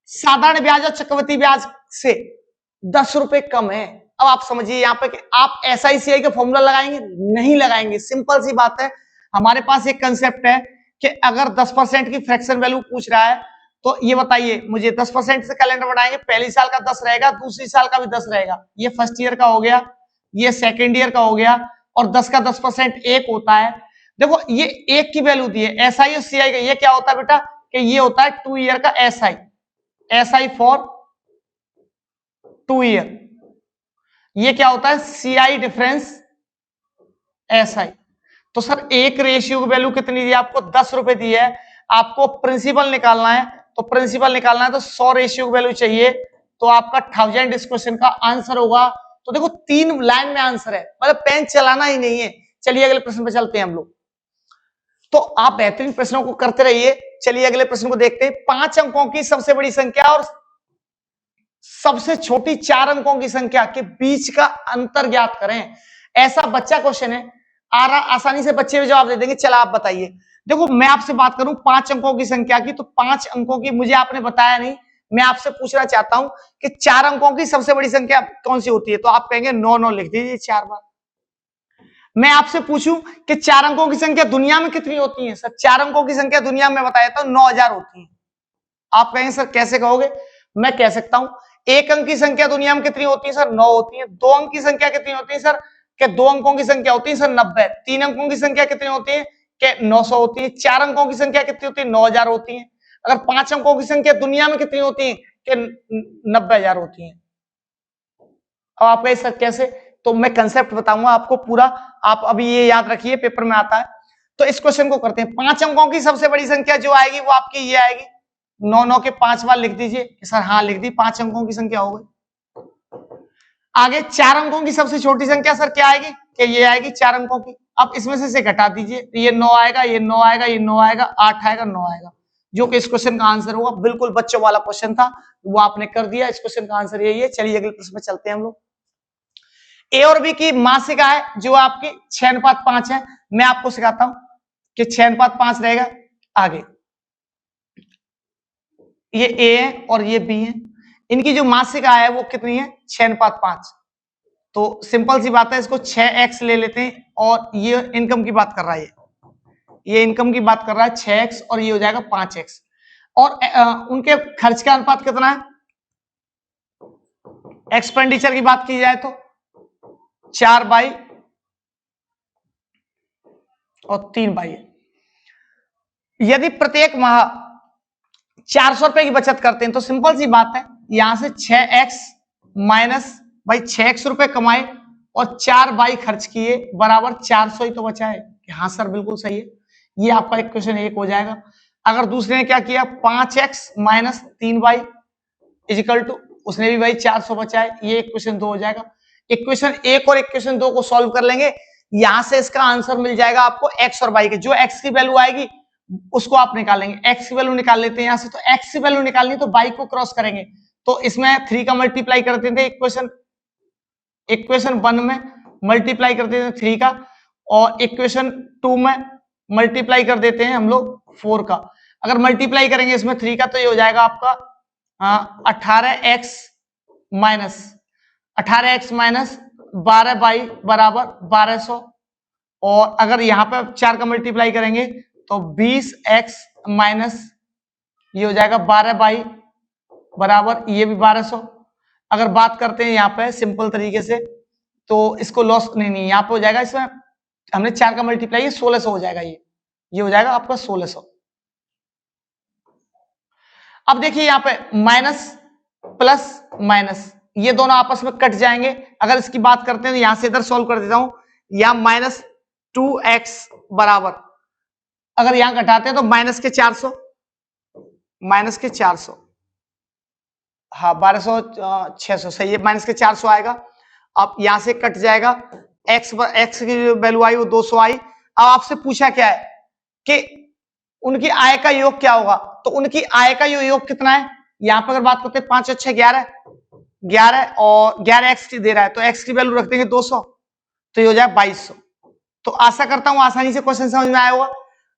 साधारण ब्याज और चक्रवृद्धि ब्याज से 10 रुपए कम है। अब आप समझिए यहाँ पे कि आप SICI का फॉर्मूला लगाएंगे? नहीं लगाएंगे, सिंपल सी बात है। हमारे पास एक कंसेप्ट है कि अगर 10% की फ्रैक्शन वैल्यू पूछ रहा है तो ये बताइए मुझे 10% से कैलेंडर बढ़ाएंगे, पहली साल का 10 रहेगा, दूसरी साल का भी 10 रहेगा, ये फर्स्ट ईयर का हो गया, ये सेकेंड ईयर का हो गया, और 10 का 10% 1 होता है। देखो ये 1 की वैल्यू दी है, SI और CI का, ये क्या होता है बेटा कि ये होता है 2 ईयर का SI फॉर 2 ईयर, ये क्या होता है CI डिफरेंस SI। तो सर एक रेशियो की वैल्यू कितनी दी है आपको? 10 रुपए दी है, आपको प्रिंसिपल निकालना है, तो प्रिंसिपल निकालना है तो 100 रेशियो की वैल्यू चाहिए, तो आपका 1000 इस क्वेश्चन का आंसर होगा। तो देखो 3 लाइन में आंसर है, मतलब पेन चलाना ही नहीं है। चलिए अगले प्रश्न पे चलते हैं हम लोग। तो आप बेहतरीन प्रश्नों को करते रहिए। चलिए अगले प्रश्न को देखते हैं। 5 अंकों की सबसे बड़ी संख्या और सबसे छोटी 4 अंकों की संख्या के बीच का अंतर ज्ञात करें। ऐसा बच्चा क्वेश्चन है, आसानी से बच्चे भी जवाब दे देंगे। चला आप बताइए। देखो मैं आपसे बात करूं 5 अंकों की संख्या की, तो 5 अंकों की मुझे आपने बताया नहीं, मैं आपसे पूछना चाहता हूं कि 4 अंकों की सबसे बड़ी संख्या कौन सी होती है? तो आप कहेंगे 9, 9 लिख दीजिए 4 बार। मैं आपसे पूछूं कि 4 अंकों की संख्या दुनिया में कितनी होती है? सर 4 अंकों की संख्या दुनिया में बताया था 9000 होती है। आप कहेंगे सर कैसे कहोगे? मैं कह सकता हूं 1 अंक की संख्या दुनिया में कितनी होती है? सर 9 होती है। 2 अंक की संख्या कितनी होती है? सर कि 2 अंकों की संख्या होती है सर 90। 3 अंकों की संख्या कितनी होती है? कि 900 होती है। 4 अंकों की संख्या कितनी होती है? 9000 होती है। अगर 5 अंकों की संख्या दुनिया में कितनी होती है? कि 90000 होती है। अब आप कहें सर कैसे? तो मैं कंसेप्ट बताऊंगा आपको पूरा, आप अभी ये याद रखिए, पेपर में आता है। तो इस क्वेश्चन को करते हैं। 5 अंकों की सबसे बड़ी संख्या जो आएगी वो आपकी ये आएगी, 9 9 के 5 बार लिख दीजिए। सर हाँ लिख दी, 5 अंकों की संख्या हो गई। आगे 4 अंकों की सबसे छोटी संख्या सर क्या आएगी, कि ये आएगी 4 अंकों की। अब इसमें से घटा दीजिए, तो ये 9 आएगा, ये 9 आएगा, ये 9 आएगा, 8 आएगा, 9 आएगा, जो कि इस क्वेश्चन का आंसर होगा। बिल्कुल बच्चों वाला क्वेश्चन था, वो आपने कर दिया। इस क्वेश्चन का आंसर यही है। चलिए अगले प्रश्न में चलते हैं हम लोग। ए और बी की मासिक आय जो आपकी 6:5 है। मैं आपको सिखाता हूं कि 6:5 रहेगा। आगे ये ए है और ये बी है, इनकी जो मासिक आय है वो कितनी है, 6:5। तो सिंपल सी बात है, इसको 6x ले लेते हैं, और ये इनकम की बात कर रहा है, ये इनकम की बात कर रहा है 6x, और ये हो जाएगा 5x। और उनके खर्च का अनुपात कितना है, एक्सपेंडिचर की बात की जाए तो 4/3 है। यदि प्रत्येक माह 400 रुपए की बचत करते हैं, तो सिंपल सी बात है, यहां से 6x माइनस भाई 6x रुपए कमाए और 4/2 खर्च किए, बराबर 400 ही तो बचा है। हाँ सर बिल्कुल सही है, ये आपका इक्वेशन 1 हो जाएगा। अगर दूसरे ने क्या किया, 5x माइनस 3/2 इजिकल टू, उसने भी भाई 400 बचा है, ये इक्वेशन 2 हो जाएगा। इक्वेशन 1 और इक्वेशन 2 को सॉल्व कर लेंगे, यहां से इसका आंसर मिल जाएगा आपको x और y के। जो x की वैल्यू आएगी उसको आप निकालेंगे। x की वैल्यू निकाल लेते हैं यहां से, तो x की वैल्यू निकालनी तो y को क्रॉस करेंगे, तो इसमें 3 का मल्टीप्लाई करते थे, इक्वेशन 1 में मल्टीप्लाई कर देते हैं 3 का, और इक्वेशन 2 में मल्टीप्लाई कर देते हैं हम लोग 4 का। अगर मल्टीप्लाई करेंगे इसमें 3 का, तो ये हो जाएगा आपका 18x माइनस 12/2 बराबर 1200, और अगर यहाँ पे 4 का मल्टीप्लाई करेंगे तो 20x माइनस ये हो जाएगा 12/2 बराबर ये भी 1200। अगर बात करते हैं यहाँ पे सिंपल तरीके से, तो इसको लॉस नहीं यहाँ पे हो जाएगा, इसमें हमने 4 का मल्टीप्लाई, ये 1600 हो जाएगा, ये हो जाएगा आपका 1600। अब देखिए यहाँ पे माइनस प्लस माइनस, ये दोनों आपस में कट जाएंगे। अगर इसकी बात करते हैं तो यहां से इधर सॉल्व कर देता हूं, यहां -2x बराबर, अगर यहां घटाते हैं तो -400, हाँ 1200 600 सही है, -400 आएगा। अब यहां से कट जाएगा, x की वैल्यू आई वो 200 आई। अब आपसे पूछा क्या है कि उनकी आय का योग क्या होगा, तो उनकी आय का योग कितना है। यहां पर अगर बात करते हैं 5 और 6 11 और 11x दे रहा है, तो x की वैल्यू रख देंगे 200, तो ये हो जाए 2200। तो आशा करता हूं आसानी से क्वेश्चन समझ में आया होगा।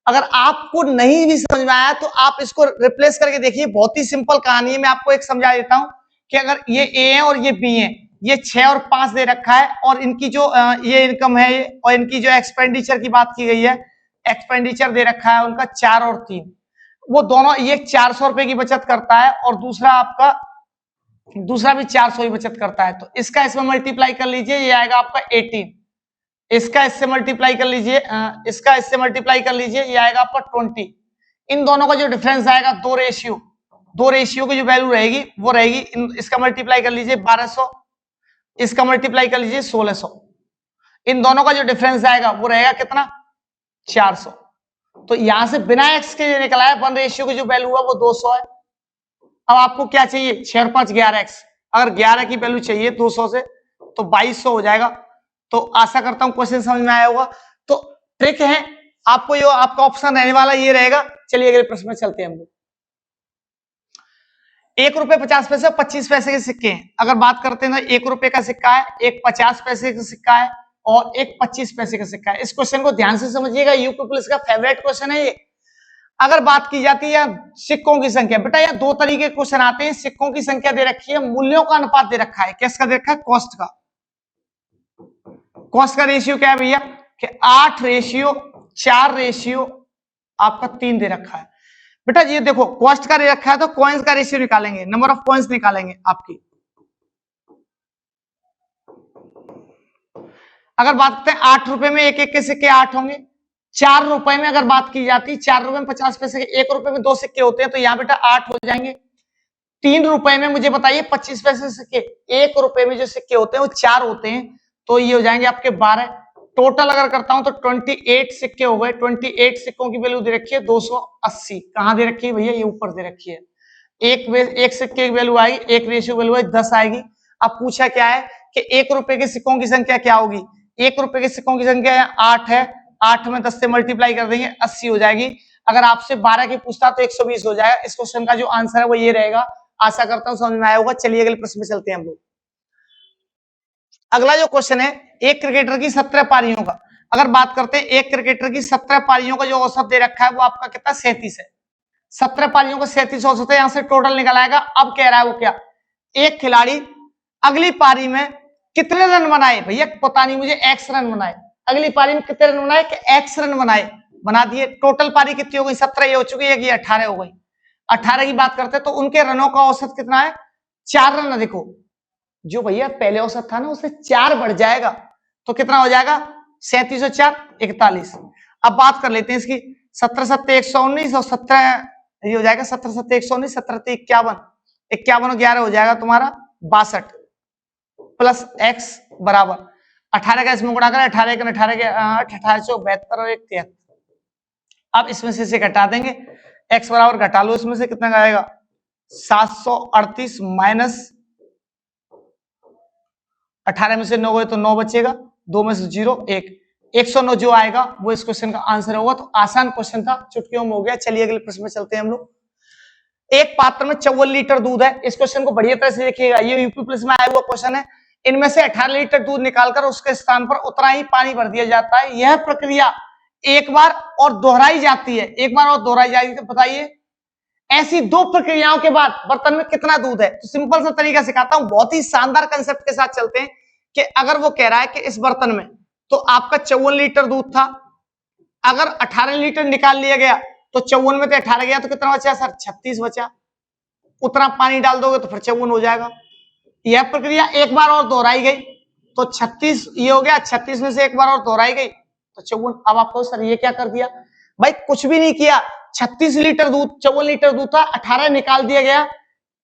अगर आपको नहीं भी समझ में आया तो आप इसको रिप्लेस करके देखिए, बहुत ही सिंपल कहानी है। मैं आपको एक समझा देता हूं कि अगर ये a है और ये b है, ये 6 और 5 दे रखा है, और इनकी जो ये इनकम है, और इनकी जो एक्सपेंडिचर की बात की गई है, एक्सपेंडिचर दे रखा है उनका 4 और 3, वो दोनों, ये 400 रुपए की बचत करता है और दूसरा भी 400 ही बचत करता है। तो इसका इसमें मल्टीप्लाई कर लीजिए, ये आएगा आपका 18, इसका इससे मल्टीप्लाई कर लीजिए, इसका इससे मल्टीप्लाई कर लीजिए, ये आएगा आपका 20। इन दोनों का जो डिफरेंस आएगा, दो रेशियो की जो वैल्यू रहेगी वो रहेगी, इसका मल्टीप्लाई कर लीजिए 1200, इसका मल्टीप्लाई कर लीजिए 1600, इन दोनों का जो डिफरेंस आएगा वो रहेगा कितना, 400। तो यहां से बिना x के जो निकला है 1 की जो वैल्यू है वो 200 है। अब आपको क्या चाहिए, 6 और 5 11x, अगर 11 की वैल्यू चाहिए 200 से, तो 2200 हो जाएगा। तो आशा करता हूं क्वेश्चन समझ में आया होगा। तो ट्रिक है, आपको ये आपका ऑप्शन रहने वाला ये रहेगा। चलिए अगले प्रश्न में चलते हैं हम लोग। 1 रुपए 50 पैसे और 25 पैसे के सिक्के हैं। अगर बात करते हैं तो 1 रुपए का सिक्का है, एक 50 पैसे का सिक्का है, और एक 25 पैसे का सिक्का है। इस क्वेश्चन को ध्यान से समझिएगा, यूपी पुलिस का फेवरेट क्वेश्चन है ये। अगर बात की जाती है सिक्कों की संख्या, बेटा यह 2 तरीके के क्वेश्चन आते हैं। सिक्कों की संख्या दे रखी है, मूल्यों का अनुपात दे रखा है, किसका दे रखा है, कॉस्ट का। कॉस्ट का रेशियो क्या है भैया, कि 8:4 आपका 3 दे रखा है। बेटा ये देखो कॉस्ट का दे रखा है, तो कॉइन्स का रेशियो निकालेंगे, नंबर ऑफ कॉइन्स निकालेंगे आपकी। अगर बात करते हैं 8 रुपए में एक के सिक्के 8 होंगे। 4 रुपए में अगर बात की जाती है, 4 रुपए में 50 पैसे के, 1 रुपए में 2 सिक्के होते हैं, तो यहां बेटा 8 हो जाएंगे। 3 रुपए में मुझे बताइए 25 पैसे सिक्के, 1 रुपए में जो सिक्के होते हैं वो 4 होते हैं, तो ये हो जाएंगे आपके 12। टोटल अगर करता हूं तो 28 सिक्के हो गए। 28 सिक्कों की वैल्यू दे रखी है 280। कहां दे रखी है भैया? ये ऊपर दे रखी है। एक सिक्के की वैल्यू आएगी, एक रेशियो वैल्यू है 10 आएगी। अब पूछा क्या है कि 1 रुपए के सिक्कों की संख्या क्या होगी? 1 रुपए के सिक्कों की संख्या 8 है, 8 में 10 से मल्टीप्लाई कर देंगे 80 हो जाएगी। अगर आपसे 12 की पूछता तो 120 हो जाएगा। इस क्वेश्चन का जो आंसर है वो ये रहेगा। आशा करता हूं समझ में आया होगा। चलिए अगले प्रश्न में चलते हैं हम लोग। अगला जो क्वेश्चन है, एक क्रिकेटर की 17 पारियों का अगर बात करते हैं, एक क्रिकेटर की 17 पारियों का जो औसत दे रखा है वो आपका कितना? 37 है। 17 पारियों का 37 औसत है, यहां से टोटल निकल आएगा। अब कह रहा है वो क्या? एक खिलाड़ी अगली पारी में कितने रन बनाए? भैया पता नहीं मुझे, एक्स रन बनाए। अगली पारी में कितने रन बनाए? कि एक्स रन बनाए। बना दिए। टोटल पारी कितनी हो गई? 17 ये हो चुकी है, ये 18 हो गई। 18 की बात करते हैं तो उनके रनों का औसत कितना है? 4 रन। देखो जो भैया पहले औसत था ना उससे 4 बढ़ जाएगा तो कितना हो जाएगा? 37 और 4 41। अब बात कर लेते हैं इसकी। 17 सत्ते 119 और 17 ये हो जाएगा 17 सत्ते 119, 17 51, 51 और 11 हो जाएगा तुम्हारा 62 प्लस एक्स बराबर 18 का इसमें गुणा करें, 18 के 18 के 8, 1872 और 1 73। अब इसमें से इसे घटा देंगे। एक्स बराबर घटा लो, इसमें से कितना आएगा? 738 माइनस 18 में से 9 गए तो 9 बचेगा, 2 में से 0 1, 109 जो आएगा वो इस क्वेश्चन का आंसर होगा। तो आसान क्वेश्चन था, चुटकियों में हो गया। चलिए अगले प्रश्न में चलते हैं हम लोग। एक पात्र में 54 लीटर दूध है। इस क्वेश्चन को बढ़िया तरह से देखिएगा, ये यूपी प्लस में आया हुआ क्वेश्चन है। इनमें से 18 लीटर दूध निकालकर उसके स्थान पर उतना ही पानी भर दिया जाता है। यह प्रक्रिया एक बार और दोहराई जाती है। एक बार और दोहराई जाएगी तो बताइए ऐसी 2 प्रक्रियाओं के बाद बर्तन में कितना दूध है? तो सिंपल सा तरीका सिखाता हूं, बहुत ही शानदार कंसेप्ट के साथ चलते हैं कि अगर वो कह रहा है कि इस बर्तन में तो आपका 54 लीटर दूध था, अगर 18 लीटर निकाल लिया गया तो 54 में से 18 गया तो कितना बचा सर? 36 बचा। उतना पानी डाल दोगे तो फिर 54 हो जाएगा। यह प्रक्रिया एक बार और दोहराई गई तो 36 ये हो गया, 36 में से एक बार और दोहराई गई तो 54। अब आपको सर ये क्या कर दिया? भाई कुछ भी नहीं किया। 36 लीटर दूध, 54 लीटर दूध था, 18 निकाल दिया गया,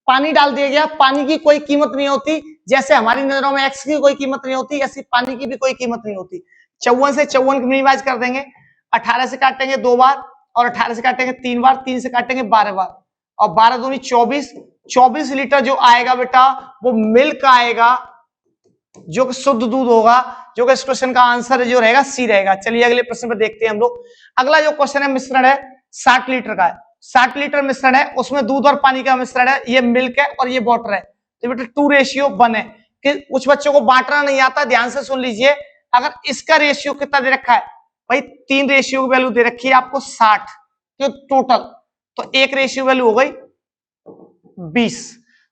पानी डाल दिया गया। पानी की कोई कीमत नहीं होती, जैसे हमारी नजरों में एक्स की कोई कीमत नहीं होती, ऐसी पानी की भी कोई कीमत नहीं होती। 54 से 54 की मिनिमाइज कर देंगे, 18 से काटेंगे 2 बार और 18 से काटेंगे 3 बार, 3 से काटेंगे 12 बार और 12 दूनी 24। 24 लीटर जो आएगा बेटा वो मिल्क आएगा, जो कि शुद्ध दूध होगा, जो कि इस क्वेश्चन का आंसर जो रहेगा सी रहेगा। चलिए अगले प्रश्न पर देखते हैं हम लोग। अगला जो क्वेश्चन है मिश्रण है 60 लीटर का है। 60 लीटर मिश्रण है, उसमें दूध और पानी का मिश्रण है, ये मिल्क है और ये वाटर है। तो बेटा 2:1 है कि कुछ बच्चों को बांटना नहीं आता, ध्यान से सुन लीजिए। अगर इसका रेशियो कितना दे रखा है भाई? 3 रेशियो की वैल्यू दे रखी है आपको 60 तो टोटल, तो एक रेशियो वैल्यू हो गई 20।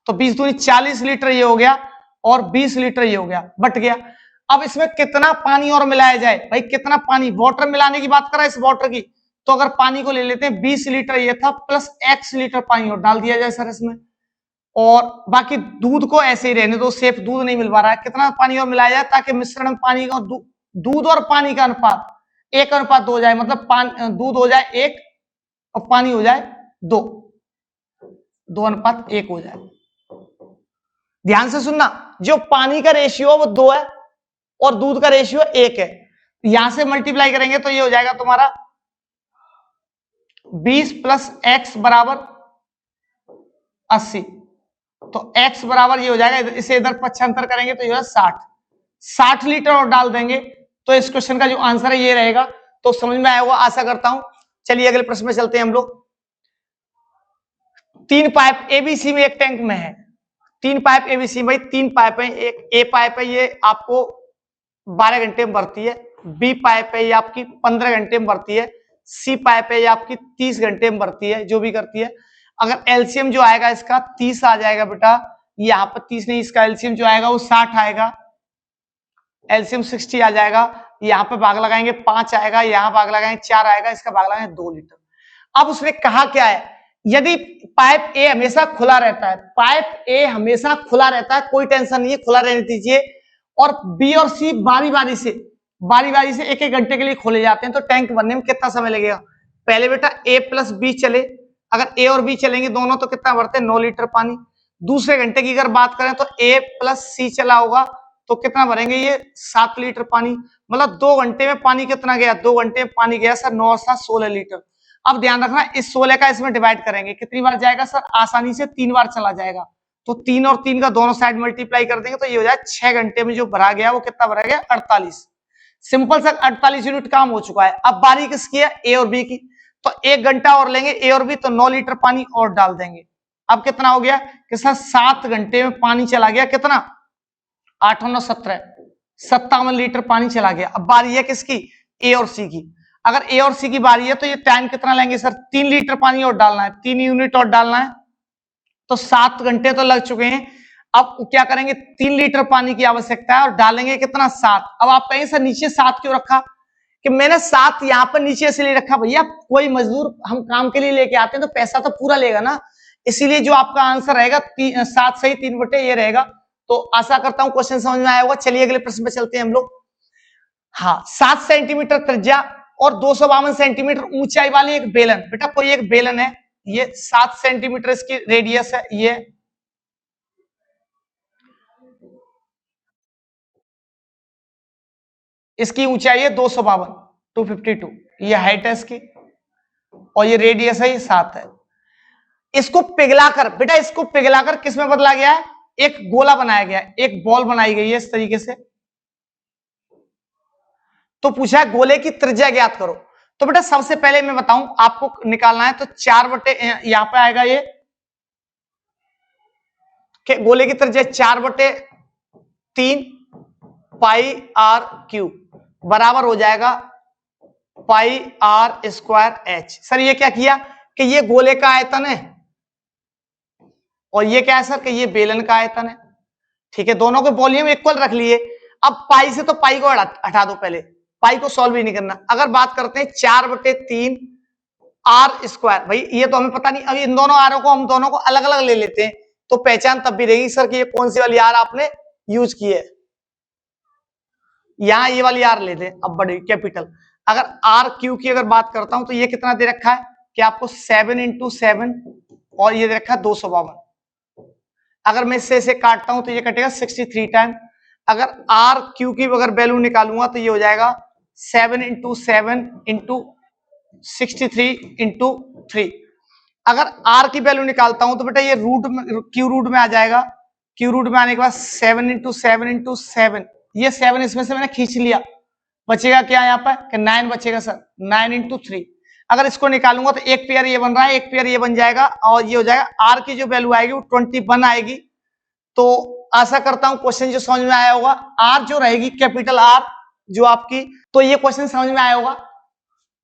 तो 20 दूनी 40 लीटर ये हो गया और 20 लीटर ये हो गया, बट गया। अब इसमें कितना पानी और मिलाया जाए? भाई कितना पानी? वाटर मिलाने की बात कर रहा है इस वाटर की, तो अगर पानी को ले लेते हैं 20 लीटर ये था प्लस x लीटर पानी और डाल दिया जाए सर इसमें, और बाकी दूध को ऐसे ही रहने दो, सेफ दूध नहीं मिल पा रहा है। कितना पानी और मिलाया जाए ताकि मिश्रण में पानी का दूध और पानी का अनुपात 1:2 हो जाए, मतलब दूध हो जाए 1 और पानी हो जाए 2, 2:1 हो जाए। ध्यान से सुनना, जो पानी का रेशियो वो 2 है और दूध का रेशियो 1 है। यहां से मल्टीप्लाई करेंगे तो ये हो जाएगा तुम्हारा 20 प्लस x बराबर 80। तो x बराबर ये हो जाएगा, इसे इधर पक्षांतर करेंगे तो ये है 60 लीटर और डाल देंगे तो इस क्वेश्चन का जो आंसर है ये रहेगा। तो समझ में आया होगा आशा करता हूं। चलिए अगले प्रश्न में चलते हैं हम लोग। 3 पाइप एबीसी में एक टैंक में है। 3 पाइप एबीसी, भाई 3 पाइप है। एक ए पाइप है ये आपको 12 घंटे में भरती है, बी पाइप है ये आपकी 15 घंटे में भरती है, सी पाइप है ये आपकी 30 घंटे में भरती है, जो भी करती है। अगर एलसीएम जो आएगा इसका 30 आ जाएगा बेटा, यहाँ पर 30 नहीं, इसका एलसीएम जो आएगा वो 60 आएगा, एलसीएम 60 आ जाएगा। यहाँ पे भाग लगाएंगे 5 आएगा, यहाँ भाग लगाएंगे 4 आएगा, इसका भाग लगाएंगे 2 लीटर। अब उसने कहा क्या है? यदि पाइप ए हमेशा खुला रहता है, पाइप ए हमेशा खुला रहता है, कोई टेंशन नहीं है, खुला रहने दीजिए, और बी और सी बारी बारी से 1-1 घंटे के लिए खोले जाते हैं, तो टैंक बनने में कितना समय लगेगा? पहले बेटा ए प्लस बी चले, अगर ए और बी चलेंगे दोनों तो कितना भरते हैं? 9 लीटर पानी। दूसरे घंटे की अगर बात करें तो ए प्लस सी चला होगा तो कितना भरेंगे ये 7 लीटर पानी, मतलब 2 घंटे में पानी कितना गया, 2 घंटे में पानी गया सर 9 7 16 लीटर। अब ध्यान रखना इस 16 का इसमें डिवाइड करेंगे, कितनी बार जाएगा सर, आसानी से 3 बार चला जाएगा। तो 3 और 3 का दोनों साइड मल्टीप्लाई कर देंगे तो ये हो जाए 6 घंटे में जो भरा गया वो कितना भरा गया 48। सिंपल सा 48 यूनिट काम हो चुका है। अब बारी किसकी है, ए और बी की, तो 1 घंटा और लेंगे ए और बी, तो 9 लीटर पानी और डाल देंगे। अब कितना हो गया कि सर 7 घंटे में पानी चला गया कितना, 8 9 17 57 लीटर पानी चला गया। अब बारी है किसकी, ए और सी की। अगर ए और सी की बारी है तो ये टाइम कितना लेंगे सर, 3 लीटर पानी और डालना है, 3 यूनिट और डालना है, तो 7 घंटे तो लग चुके हैं। अब क्या करेंगे, 3 लीटर पानी की आवश्यकता है और डालेंगे कितना 7। अब आप कहेंगे सर नीचे 7 क्यों रखा, कि मैंने 7 यहाँ पर नीचे इसलिए रखा, भैया कोई मजदूर हम काम के लिए लेके आते हैं तो पैसा तो पूरा लेगा ना, इसीलिए जो आपका आंसर रहेगा 7 सही 3 बटे ये रहेगा। तो आशा करता हूं क्वेश्चन समझ में आया होगा। चलिए अगले प्रश्न पे चलते हैं हम लोग। हाँ, 7 सेंटीमीटर त्रिज्या और 252 सेंटीमीटर ऊंचाई वाली एक बेलन, बेटा कोई एक बेलन है, ये 7 सेंटीमीटर इसकी रेडियस है, ये इसकी ऊंचाई है 252 ये हाइट है इसकी, और ये रेडियस है ये 7 है। इसको पिघलाकर, बेटा इसको पिघलाकर किस में बदला गया है, एक गोला बनाया गया है, एक बॉल बनाई गई है इस तरीके से। तो पूछा है गोले की त्रिज्या ज्ञात करो। तो बेटा सबसे पहले मैं बताऊं आपको निकालना है, तो 4 बटे यहां पे आएगा ये गोले की त्रिज्या 4/3 पाई आर क्यूब बराबर हो जाएगा पाई आर स्क्वायर एच। सर ये क्या किया कि ये गोले का आयतन है और ये क्या है सर कि ये बेलन का आयतन है, ठीक है, दोनों के वॉल्यूम इक्वल रख लिए। अब पाई से तो पाई को हटा दो, पहले पाई को सॉल्व ही नहीं करना। अगर बात करते हैं 4/3 आर स्क्वायर, भाई ये तो हमें पता नहीं, अभी इन दोनों आरों को हम दोनों को अलग अलग ले लेते हैं तो पहचान तब भी रहेगी सर कि ये कौन सी वाली आर आपने यूज की है। यहां ये वाली आर ले लें, अब बड़ी कैपिटल। अगर आर क्यू की अगर बात करता हूं तो ये कितना दे रखा है कि आपको 7 × 7 और ये दे रखा है 252। अगर मैं इससे काटता हूं तो ये कटेगा 63 टाइम। अगर आर क्यू की अगर वैल्यू निकालूंगा तो ये हो जाएगा 7 × 7 × 63 × 3। अगर आर की वैल्यू निकालता हूं तो बेटा ये रूट में, क्यू रूट में आ जाएगा। क्यू रूट में आने के बाद 7 × 7 × 7, ये 7 इसमें से मैंने खींच लिया, बचेगा क्या यहाँ पर 9 बचेगा सर, 9 × 3। अगर इसको निकालूंगा तो एक पेयर ये बन रहा है, एक पेयर ये बन जाएगा और ये हो जाएगा आर की जो वैल्यू आएगी वो 21 आएगी। तो आशा करता हूं क्वेश्चन जो समझ में आया होगा। आर जो रहेगी कैपिटल आर जो आपकी, तो ये क्वेश्चन समझ में आया होगा।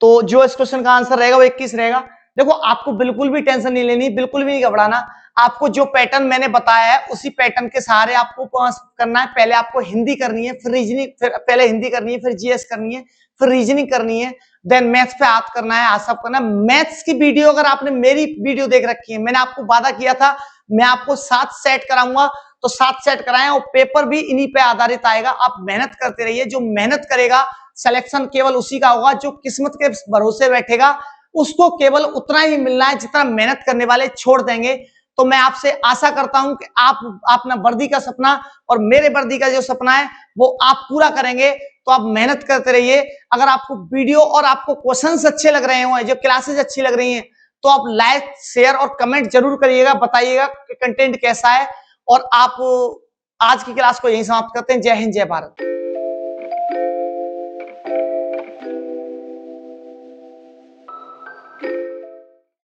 तो जो इस क्वेश्चन का आंसर रहेगा वो 21 रहेगा। देखो आपको बिल्कुल भी टेंशन नहीं लेनी, बिल्कुल भी नहीं घबराना। आपको जो पैटर्न मैंने बताया है उसी पैटर्न के सहारे आपको करना है। पहले आपको हिंदी करनी है, फिर रीजनिंग, फिर पहले हिंदी करनी है, फिर जीएस करनी है, फिर रीजनिंग करनी है, देन मैथ्स पे हाथ करना है, आसप करना है। मैथ्स की वीडियो अगर आपने मेरी वीडियो देख रखी है, मैंने आपको वादा किया था मैं आपको 7 सेट कराऊंगा, तो 7 सेट कराएं और पेपर भी इन्हीं पे आधारित आएगा। आप मेहनत करते रहिए, जो मेहनत करेगा सिलेक्शन केवल उसी का होगा, जो किस्मत के भरोसे बैठेगा उसको केवल उतना ही मिलना है जितना मेहनत करने वाले छोड़ देंगे। तो मैं आपसे आशा करता हूं कि आप अपना वर्दी का सपना और मेरे वर्दी का जो सपना है वो आप पूरा करेंगे। तो आप मेहनत करते रहिए। अगर आपको वीडियो और आपको क्वेश्चंस अच्छे लग रहे हो, जो क्लासेस अच्छी लग रही हैं, तो आप लाइक शेयर और कमेंट जरूर करिएगा, बताइएगा कि कंटेंट कैसा है। और आप आज की क्लास को यहीं समाप्त करते हैं। जय हिंद, जय भारत।